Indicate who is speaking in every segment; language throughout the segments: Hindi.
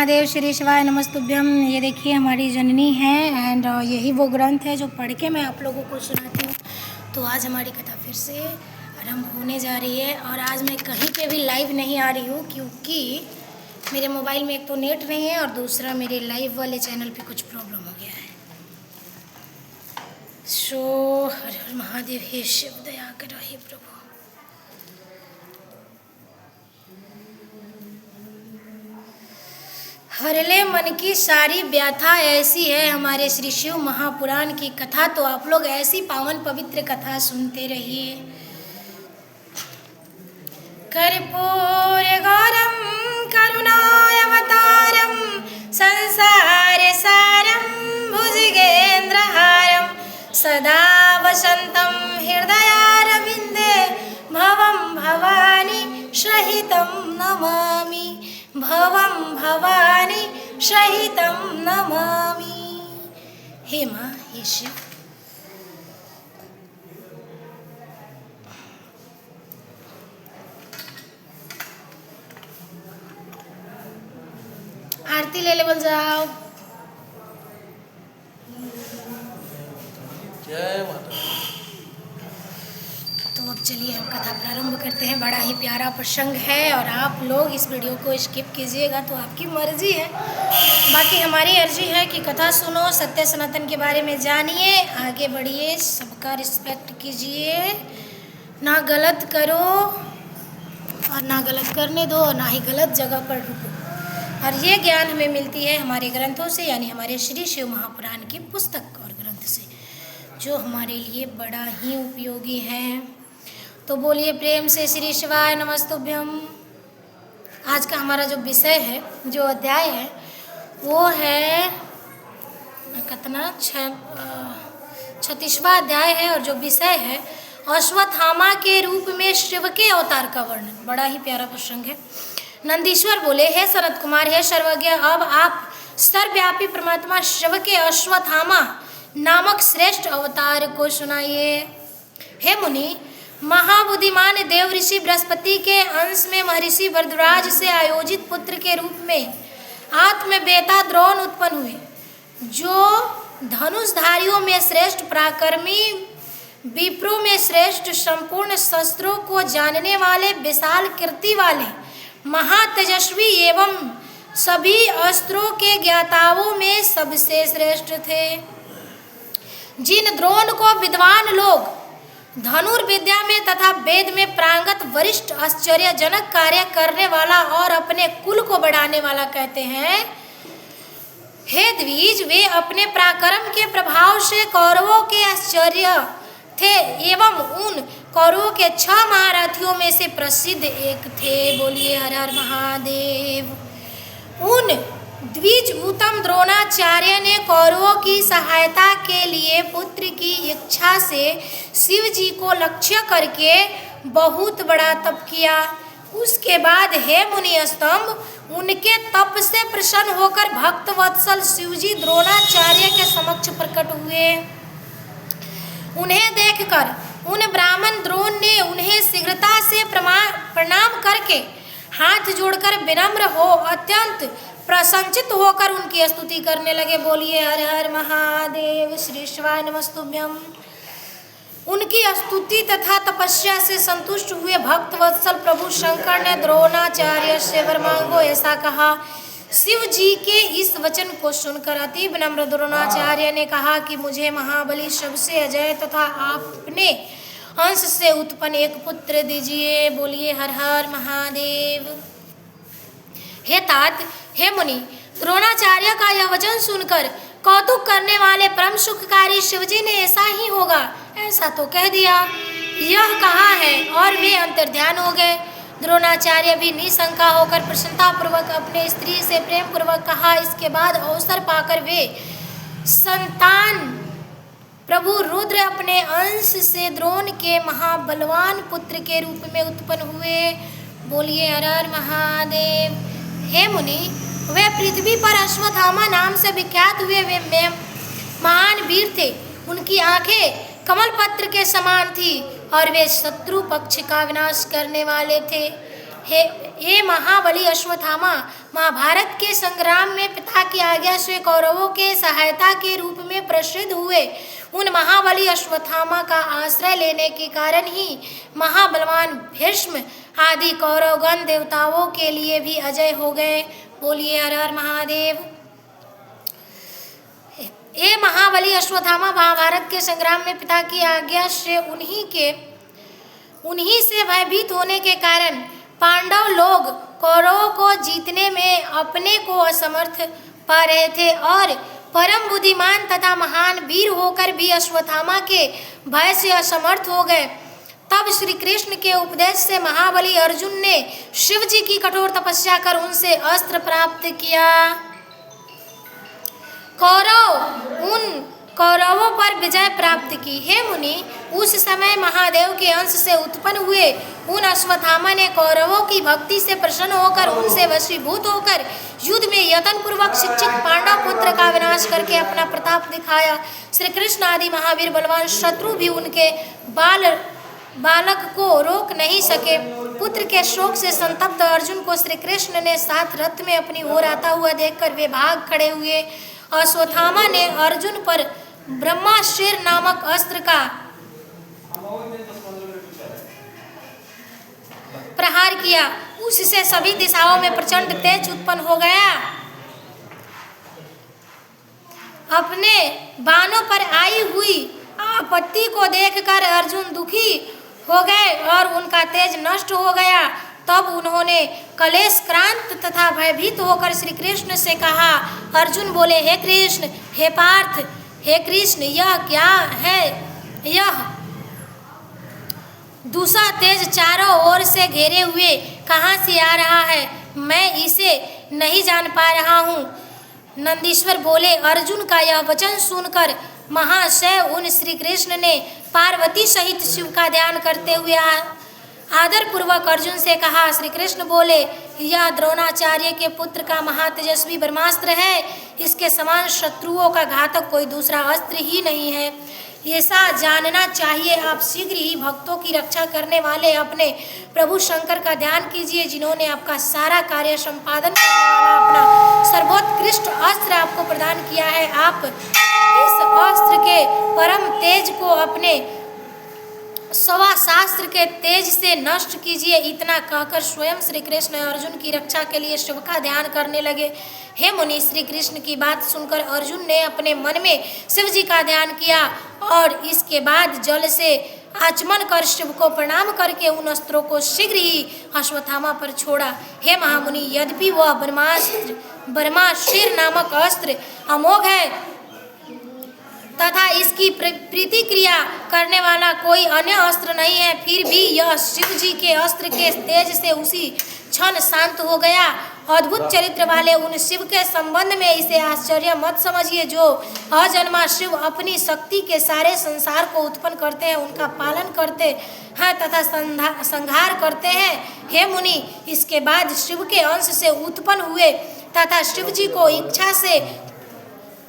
Speaker 1: महादेव श्री शिवाय नमस्तुभ्यम। ये देखिए हमारी जननी है एंड यही वो ग्रंथ है जो पढ़ के मैं आप लोगों को सुनाती हूँ। तो आज हमारी कथा फिर से आरंभ होने जा रही है और आज मैं कहीं पे भी लाइव नहीं आ रही हूँ क्योंकि मेरे मोबाइल में एक तो नेट नहीं है और दूसरा मेरे लाइव वाले चैनल पे कुछ प्रॉब्लम हो गया है। सो हर हर महादेव, हे शिव दया करो हे प्रभु। हरले मन की सारी व्यथा ऐसी है हमारे श्री शिव महापुराण की कथा। तो आप लोग ऐसी पावन पवित्र कथा सुनते रहिए। कर्पूर गौरम करुणावतारम संसार सारम भुजगेन्द्रहारम सदा वसंतम हृदयारविंदे भवम भवानी सहितं नमामि, भवम भवानी सहितं नमामि। हे माँ, हे शिव। आरती ले ले, बोल जाओ।
Speaker 2: जय माता।
Speaker 1: तो अब चलिए हम कथा प्रारंभ करते हैं। बड़ा ही प्यारा प्रसंग है और आप लोग इस वीडियो को स्किप कीजिएगा तो आपकी मर्जी है। बाकी हमारी अर्जी है कि कथा सुनो, सत्य सनातन के बारे में जानिए, आगे बढ़िए, सबका रिस्पेक्ट कीजिए, ना गलत करो और ना गलत करने दो और ना ही गलत जगह पर रुको। और ये ज्ञान हमें मिलती है हमारे ग्रंथों से, यानी हमारे श्री शिव महापुराण की पुस्तक और ग्रंथ से, जो हमारे लिए बड़ा ही उपयोगी है। तो बोलिए प्रेम से श्री शिवाय नमस्तुभ्यम। आज का हमारा जो विषय है, जो अध्याय है, वो है कितना 36वां अध्याय है और जो विषय है अश्वत्थामा के रूप में शिव के अवतार का वर्णन। बड़ा ही प्यारा प्रसंग है। नंदीश्वर बोले, हे सनत कुमार, हे सर्वज्ञ, अब आप सर्वव्यापी परमात्मा शिव के अश्वत्थामा नामक श्रेष्ठ अवतार को सुनाइए। हे मुनि, महाबुद्धिमान देव ऋषि बृहस्पति के अंश में महर्षि वरदराज से आयोजित पुत्र के रूप में आत्मवेता द्रोण उत्पन्न हुए, जो धनुषधारियों में श्रेष्ठ, पराक्रमी, विप्रों में श्रेष्ठ, संपूर्ण शस्त्रों को जानने वाले, विशाल कीर्ति वाले, महातेजस्वी एवं सभी अस्त्रों के ज्ञाताओं में सबसे श्रेष्ठ थे। जिन द्रोण को विद्वान लोग धनुर्विद्या में तथा वेद में प्रांगत, वरिष्ठ, आश्चर्यजनक कार्य करने वाला और अपने कुल को बढ़ाने वाला कहते हैं, हे द्विज, वे अपने पराक्रम के प्रभाव से कौरवों के आश्चर्य थे एवं उन कौरवों के 6 महारथियों में से प्रसिद्ध एक थे। बोलिए हर हर महादेव। उन द्विज उत्तम द्रोणाचार्य ने कौरवों की सहायता के लिए पुत्र की इच्छा से शिव जी को लक्ष्य करके बहुत बड़ा तप किया। उसके बाद हे मुनि स्तंभ, उनके तप से प्रसन्न होकर भक्त वत्सल शिव जी द्रोणाचार्य के समक्ष प्रकट हुए। उन्हें देखकर उन ब्राह्मण द्रोण ने उन्हें शीघ्रता से प्रणाम करके हाथ जोड़कर विनम्र हो अत्यंत प्रसन्नचित होकर उनकी स्तुति करने लगे। बोलिए हर हर महादेव, श्री शिवाय नमस्तुभ्यम। उनकी स्तुति तथा तपस्या से संतुष्ट हुए भक्त वत्सल प्रभु शंकर ने द्रोणाचार्य से वर मांगो ऐसा कहा। शिव जी के इस वचन को सुनकर अति विनम्र द्रोणाचार्य ने कहा कि मुझे महाबली सबसे अजय तथा अपने अंश से उत्पन्न एक पुत्र दीजिए। बोलिए हर हर महादेव। हे तात, हे मुनि, द्रोणाचार्य का यह वचन सुनकर कौतुक करने वाले परम सुखकारी शिवजी ने ऐसा ही होगा ऐसा तो कह दिया, यह कहा है, और वे अंतर्ध्यान हो गए। द्रोणाचार्य भी निशंका होकर प्रसन्नतापूर्वक अपने स्त्री से प्रेम पूर्वक कहा। इसके बाद अवसर पाकर वे संतान प्रभु रुद्र अपने अंश से द्रोण के महाबलवान पुत्र के रूप में उत्पन्न हुए। बोलिए हर हर महादेव। हे मुनि, वे पृथ्वी पर अश्वत्थामा नाम से विख्यात हुए वे महान वीर थे। उनकी आंखें कमल पत्र के समान थी और वे शत्रु पक्ष का विनाश करने वाले थे। ये महाबली अश्वत्थामा महाभारत के संग्राम में पिता की आज्ञा से कौरवों के सहायता के रूप में प्रसिद्ध हुए। उन महाबली अश्वत्थामा का आश्रय लेने के कारण ही महाबलवान भीष्म आदि कौरवगण देवताओं के लिए भी अजय हो गए। बोलिए हर हर महादेव। ये महाबली अश्वत्थामा महाभारत के संग्राम में पिता की आज्ञा से उन्हीं से भयभीत होने के कारण पांडव लोग कौरवों को जीतने में अपने को असमर्थ पा रहे थे और परम बुद्धिमान तथा महान वीर होकर भी अश्वत्थामा के भय से असमर्थ हो गए। तब श्री कृष्ण के उपदेश से महाबली अर्जुन ने शिव जी की कठोर तपस्या कर उनसे अस्त्र प्राप्त किया। उन कौरवों पर विजय प्राप्त की। हे मुनि, उस समय महादेव के अंश से उत्पन्न हुए उन अश्वत्थामा ने कौरवों की भक्ति से प्रसन्न होकर उनसे वशीभूत होकर युद्ध में यत्न पूर्वक शिक्षित पांडव पुत्र का विनाश करके अपना प्रताप दिखाया। श्री कृष्ण आदि महावीर बलवान शत्रु भी उनके बालक को रोक नहीं सके। पुत्र के शोक से संतप्त अर्जुन को श्री कृष्ण ने साथ रथ में अपनी ओर आता हुआ देखकर वे भाग खड़े हुए। अश्वत्थामा ने अर्जुन पर ब्रह्मास्त्र नामक अस्त्र का प्रहार किया। उससे सभी दिशाओं में प्रचंड तेज उत्पन्न हो गया। अपने बाणों पर आई हुई आपत्ति को देखकर अर्जुन दुखी हो गए और उनका तेज नष्ट हो गया। तब उन्होंने कलेशक्रांत तथा भयभीत होकर श्री कृष्ण से कहा। अर्जुन बोले, हे कृष्ण, हे पार्थ, हे कृष्ण, यह क्या है? यह दूसरा तेज चारों ओर से घेरे हुए कहाँ से आ रहा है? मैं इसे नहीं जान पा रहा हूँ। नंदीश्वर बोले, अर्जुन का यह वचन सुनकर महाशय उन श्री कृष्ण ने पार्वती सहित शिव का ध्यान करते हुए आदर पूर्वक अर्जुन से कहा। श्री कृष्ण बोले, यह द्रोणाचार्य के पुत्र का महातेजस्वी ब्रह्मास्त्र है। इसके समान शत्रुओं का घातक कोई दूसरा अस्त्र ही नहीं है। ऐसा जानना चाहिए। आप शीघ्र ही भक्तों की रक्षा करने वाले अपने प्रभु शंकर का ध्यान कीजिए, जिन्होंने आपका सारा कार्य संपादन करने वाला अपना सर्वोत्कृष्ट अस्त्र आपको प्रदान किया है। आप इस अस्त्र के परम तेज को अपने सवा शास्त्र के तेज से नष्ट कीजिए। इतना कहकर स्वयं श्री कृष्ण अर्जुन की रक्षा के लिए शिव का ध्यान करने लगे। हे मुनि, श्री कृष्ण की बात सुनकर अर्जुन ने अपने मन में शिव जी का ध्यान किया और इसके बाद जल से आचमन कर शिव को प्रणाम करके उन अस्त्रों को शीघ्र ही अश्वत्थामा पर छोड़ा। हे महामुनि, यद्यपि वह ब्रह्मास्त्र नामक अस्त्र अमोघ है तथा इसकी प्रतिक्रिया करने वाला कोई अन्य अस्त्र नहीं है, फिर भी यह शिव जी के अस्त्र के तेज से उसी क्षण शांत हो गया। अद्भुत चरित्र वाले उन शिव के संबंध में इसे आश्चर्य मत समझिए, जो अजन्मा शिव अपनी शक्ति के सारे संसार को उत्पन्न करते हैं, उनका पालन करते हैं तथा संहार करते हैं। हे मुनि, इसके बाद शिव के अंश से उत्पन्न हुए तथा शिव जी को इच्छा से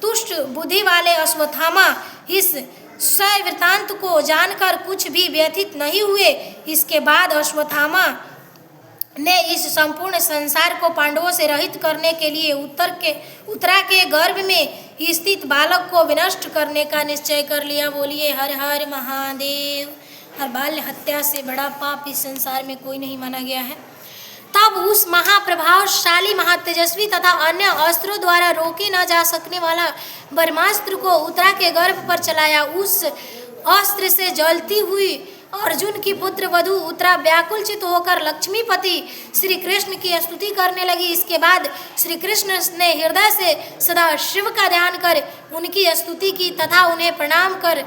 Speaker 1: तुष्ट बुद्धि वाले अश्वत्थामा इस सय वृत्तांत को जानकर कुछ भी व्यथित नहीं हुए। इसके बाद अश्वत्थामा ने इस संपूर्ण संसार को पांडवों से रहित करने के लिए उत्तरा के गर्भ में स्थित बालक को विनष्ट करने का निश्चय कर लिया। बोलिए हर हर महादेव। हर बाल्य हत्या से बड़ा पाप इस संसार में कोई नहीं माना गया है। तब उस महाप्रभावशाली महातेजस्वी तथा अन्य अस्त्रों द्वारा रोके न जा सकने वाला ब्रह्मास्त्र को उत्तरा के गर्भ पर चलाया। उस अस्त्र से जलती हुई अर्जुन की पुत्र वधू उत्तरा व्याकुलचित होकर लक्ष्मीपति श्री कृष्ण की स्तुति करने लगी। इसके बाद श्री कृष्ण ने हृदय से सदा शिव का ध्यान कर उनकी स्तुति की तथा उन्हें प्रणाम कर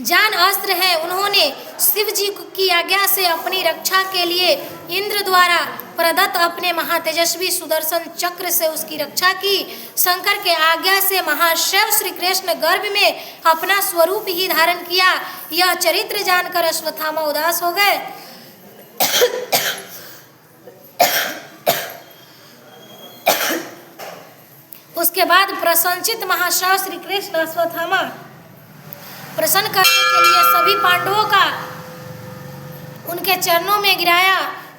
Speaker 1: जान अस्त्र है उन्होंने शिव जी की आज्ञा से अपनी रक्षा के लिए इंद्र द्वारा प्रदत्त अपने महातेजस्वी सुदर्शन चक्र से उसकी रक्षा की। शंकर के आज्ञा से महाशिव श्री कृष्ण गर्भ में अपना स्वरूप ही धारण किया। यह चरित्र जानकर अश्वत्थामा उदास हो गए। उसके बाद प्रसन्नचित महाशिव श्री कृष्ण अश्वत्थामा प्रसन्न करने के लिए सभी पांडवों का उनके चरणों में गिराया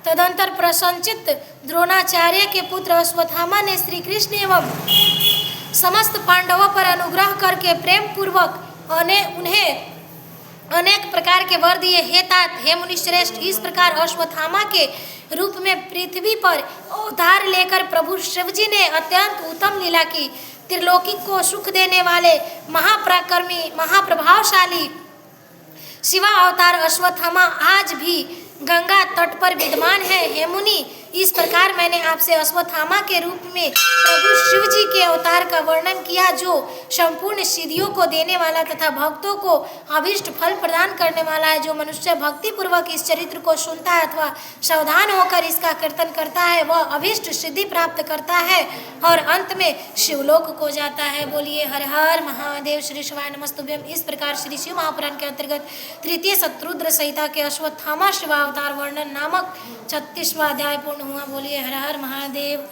Speaker 1: तदंतर प्रसन्नचित्त द्रोणाचार्य के पुत्र अश्वत्थामा ने श्री कृष्ण एवं समस्त पांडवों पर अनुग्रह करके प्रेम पूर्वक उन्हें अनेक प्रकार के वर दिए। हे तात, हे मुनिश्रेष्ठ, इस प्रकार अश्वत्थामा के रूप में पृथ्वी पर अवतार लेकर प्रभु शिवजी ने अत्यंत उत्तम लीला की। त्रिलोकी को सुख देने वाले महापराक्रमी महाप्रभावशाली शिवा अवतार अश्वत्थामा आज भी गंगा तट पर विद्यमान है। हे मुनि, इस प्रकार मैंने आपसे अश्वत्थामा के रूप में प्रभु शिव जी के अवतार का वर्णन किया, जो संपूर्ण सिद्धियों को देने वाला तथा भक्तों को अभीष्ट फल प्रदान करने वाला है। जो मनुष्य भक्ति पूर्वक इस चरित्र को सुनता है अथवा सावधान होकर इसका कीर्तन करता है, वह अभीष्ट सिद्धि प्राप्त करता है और अंत में शिवलोक को जाता है। बोलिए हर हर महादेव, श्री शिवाय नमस्तुभ्यम। इस प्रकार श्री शिव महापुराण के अंतर्गत तृतीय शत्रुद्र संहिता के अश्वत्थामा शिवावतार वर्णन नामक 36वां अध्याय पूर्ण हुआ। बोलिए हर हर महादेव।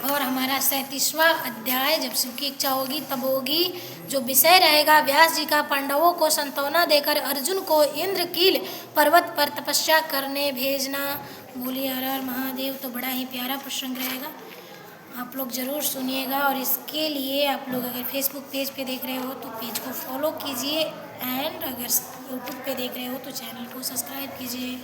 Speaker 1: और हमारा 37वां अध्याय जब शिव की इच्छा होगी तब होगी, जो विषय रहेगा व्यास जी का पांडवों को संतावना देकर अर्जुन को इंद्रकील पर्वत पर तपस्या करने भेजना। बोलिए हर हर महादेव। तो बड़ा ही प्यारा प्रसंग रहेगा, आप लोग ज़रूर सुनिएगा। और इसके लिए आप लोग अगर फेसबुक पेज पे देख रहे हो तो पेज को फॉलो कीजिए, एंड अगर यूट्यूब पे देख रहे हो तो चैनल को सब्सक्राइब कीजिए।